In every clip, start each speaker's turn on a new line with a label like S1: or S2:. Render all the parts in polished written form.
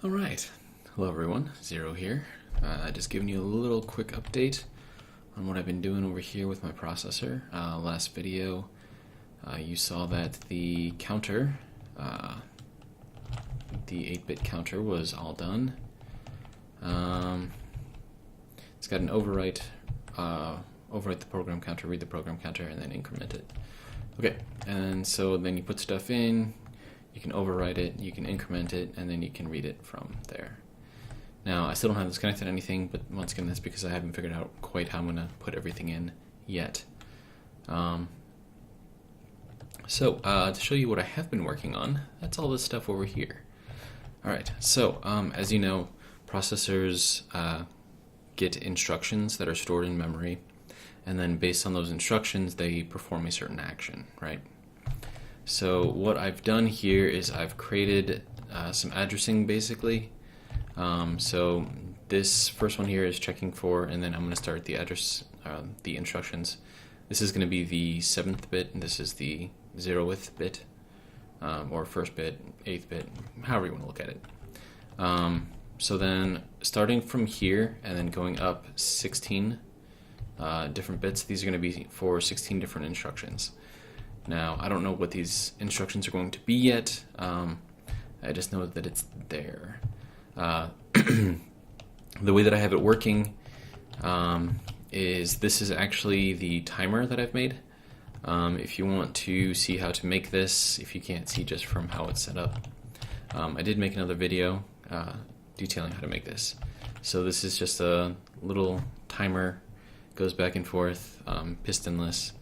S1: Alright, hello everyone, Zero here. Just giving you a little quick update on what I've been doing over here with my processor. Last video, you saw that the counter, the 8-bit counter was all done. It's got an overwrite the program counter, read the program counter, and then increment it. Okay, and so then you put stuff in, you can overwrite it, you can increment it, and then you can read it from there. Now, I still don't have this connected to anything, but once again, that's because I haven't figured out quite how I'm going to put everything in yet. To show you what I have been working on, that's all this stuff over here. Alright, so as you know, processors get instructions that are stored in memory, and then based on those instructions, they perform a certain action, right? So what I've done here is I've created some addressing, basically. So this first one here is checking for, and then I'm going to start the address, the instructions. This is going to be the 7th bit, and this is the 0th bit, or 1st bit, 8th bit, however you want to look at it. So then starting from here and then going up 16 different bits, these are going to be for 16 different instructions. Now, I don't know what these instructions are going to be yet. I just know that it's there. The way that I have it working is this is actually the timer that I've made. If you want to see how to make this, if you can't see just from how it's set up, I did make another video detailing how to make this. So this is just a little timer, goes back and forth, pistonless.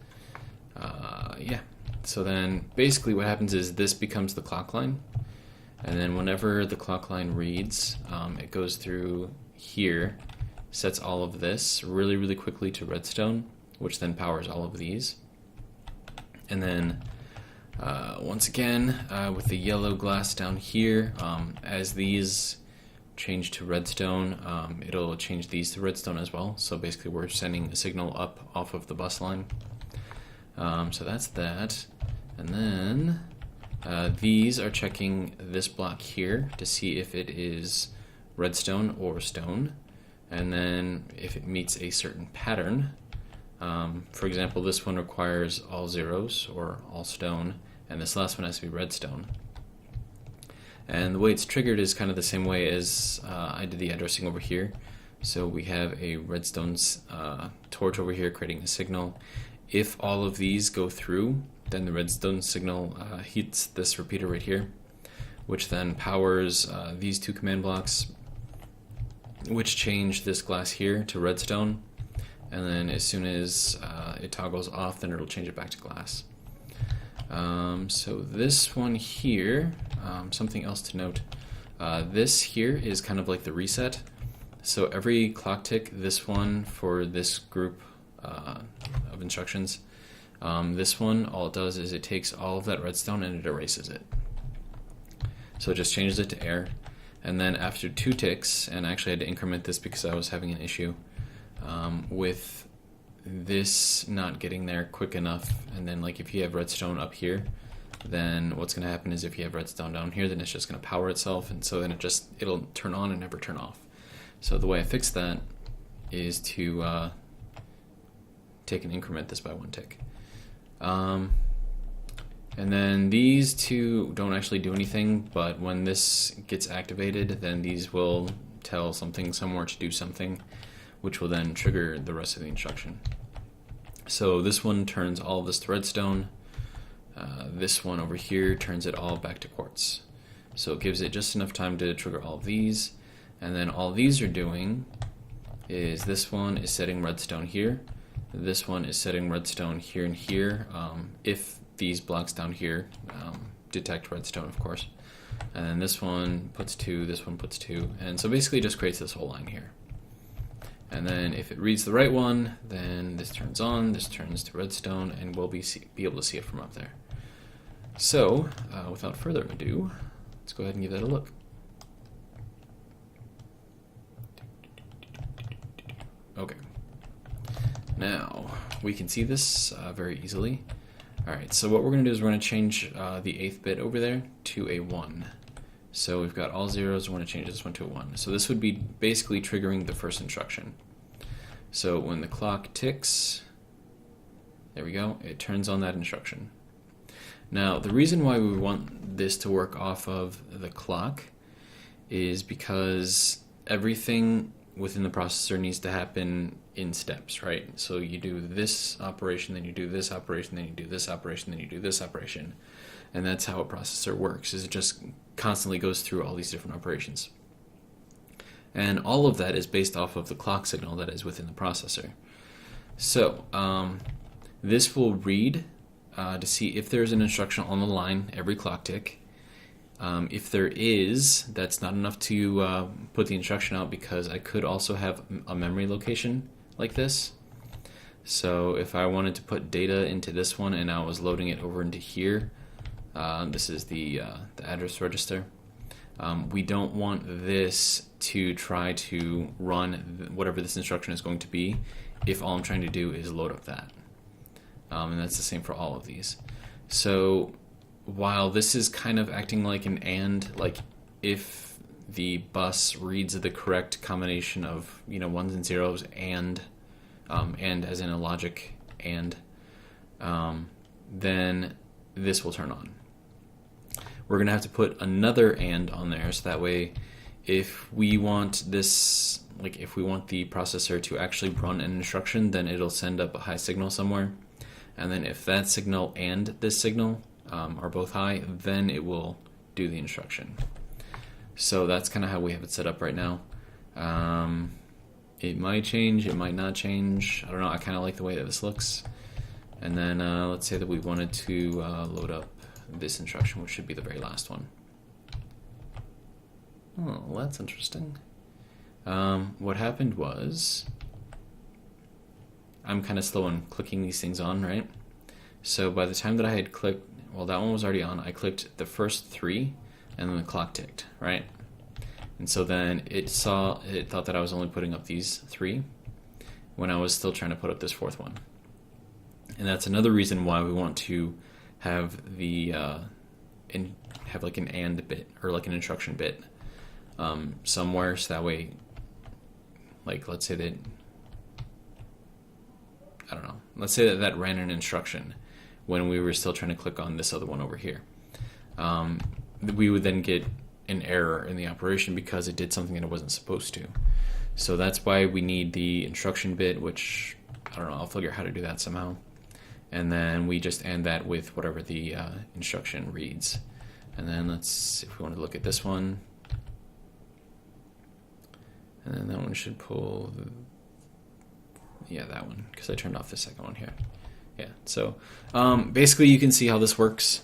S1: Yeah. So then basically what happens is this becomes the clock line, and then whenever the clock line reads, it goes through here, sets all of this really quickly to redstone, which then powers all of these. And then once again, with the yellow glass down here, as these change to redstone, it'll change these to redstone as well. So basically we're sending a signal up off of the bus line. So that's that. And then these are checking this block here to see if it is redstone or stone. And then if it meets a certain pattern, for example, this one requires all zeros or all stone, and this last one has to be redstone. And the way it's triggered is kind of the same way as I did the addressing over here. So we have a redstone torch over here creating a signal. If all of these go through, then the redstone signal hits this repeater right here, which then powers these two command blocks, which change this glass here to redstone. And then as soon as it toggles off, then it'll change it back to glass. So this one here, something else to note, this here is kind of like the reset. So every clock tick, this one for this group of instructions, this one, all it does is it takes all of that redstone and it erases it. So it just changes it to air. And then after 2 ticks, and I actually had to increment this because I was having an issue with this not getting there quick enough, and then like if you have redstone up here, then what's going to happen is if you have redstone down here, then it's just going to power itself, and so then it'll turn on and never turn off. So the way I fix that is to take and increment this by 1 tick. And then these two don't actually do anything, but when this gets activated, then these will tell something somewhere to do something, which will then trigger the rest of the instruction. So this one turns all of this to redstone. This one over here turns it all back to quartz. So it gives it just enough time to trigger all of these. And then all these are doing is this one is setting redstone here. This one is setting redstone here and here, if these blocks down here detect redstone, of course. And then this one puts 2, this one puts 2, and so basically it just creates this whole line here. And then if it reads the right one, then this turns on, this turns to redstone, and we'll be able to see it from up there. So, without further ado, let's go ahead and give that a look. Okay. Now, we can see this very easily. Alright, so what we're going to do is we're going to change the 8th bit over there to a 1. So we've got all zeros. We want to change this one to a 1. So this would be basically triggering the first instruction. So when the clock ticks, there we go, it turns on that instruction. Now, the reason why we want this to work off of the clock is because everything within the processor needs to happen in steps, right? So you do this operation, then you do this operation, then you do this operation, then you do this operation. And that's how a processor works, is it just constantly goes through all these different operations. And all of that is based off of the clock signal that is within the processor. So this will read to see if there's an instruction on the line every clock tick. If there is, that's not enough to put the instruction out, because I could also have a memory location like this. So if I wanted to put data into this one and I was loading it over into here, this is the address register. We don't want this to try to run whatever this instruction is going to be if all I'm trying to do is load up that. And that's the same for all of these. So while this is kind of acting like an AND, like if the bus reads the correct combination of ones and zeros and as in a logic and, then this will turn on. We're going to have to put another AND on there, so that way if we want this, like if we want the processor to actually run an instruction, then it'll send up a high signal somewhere. And then if that signal and this signal are both high, then it will do the instruction. So that's kind of how we have it set up right now. It might change, it might not change. I don't know, I kind of like the way that this looks. And then let's say that we wanted to load up this instruction, which should be the very last one. Oh, well, that's interesting. What happened was, I'm kind of slow on clicking these things on, right? So by the time that I had clicked, well, that one was already on, I clicked the first 3, and then the clock ticked, right? And so then it thought that I was only putting up these 3, when I was still trying to put up this 4th one. And that's another reason why we want to have the have like an AND bit, or like an instruction bit somewhere, so that way, like let's say that, I don't know, let's say that ran an instruction when we were still trying to click on this other one over here. We would then get an error in the operation because it did something that it wasn't supposed to. So that's why we need the instruction bit, which, I don't know, I'll figure out how to do that somehow. And then we just AND that with whatever the instruction reads. And then let's, if we want to look at this one, and then that one should pull, yeah, that one, because I turned off the second one here. Yeah, so basically you can see how this works.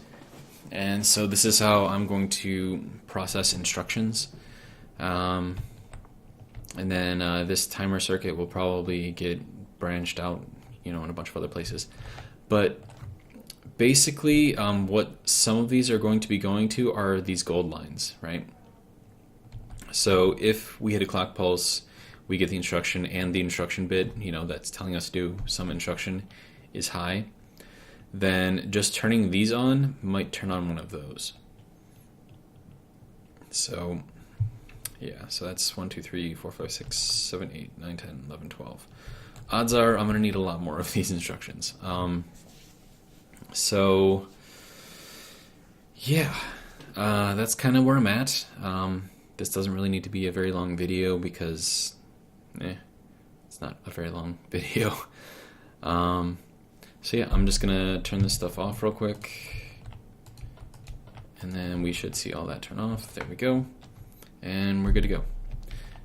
S1: And so this is how I'm going to process instructions. And then this timer circuit will probably get branched out, in a bunch of other places. But basically, what some of these are going to be going to are these gold lines, right? So if we hit a clock pulse, we get the instruction, and the instruction bit, that's telling us to do some instruction is high, then just turning these on might turn on one of those. So yeah, so that's 1, 2, 3, 4, 5, 6, 7, 8, 9, 10, 11, 12. Odds are I'm going to need a lot more of these instructions. So yeah, that's kind of where I'm at. This doesn't really need to be a very long video because it's not a very long video. So yeah, I'm just gonna turn this stuff off real quick, and then we should see all that turn off. There we go, and we're good to go.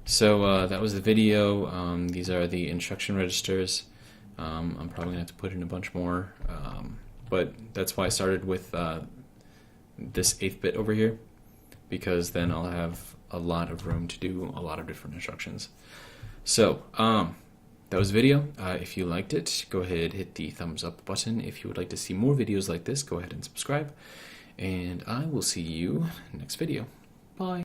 S1: So that was the video. These are the instruction registers. I'm probably gonna have to put in a bunch more, but that's why I started with this 8th bit over here, because then I'll have a lot of room to do a lot of different instructions. So that was the video. If you liked it, go ahead, hit the thumbs up button. If you would like to see more videos like this, go ahead and subscribe, and I will see you next video. Bye.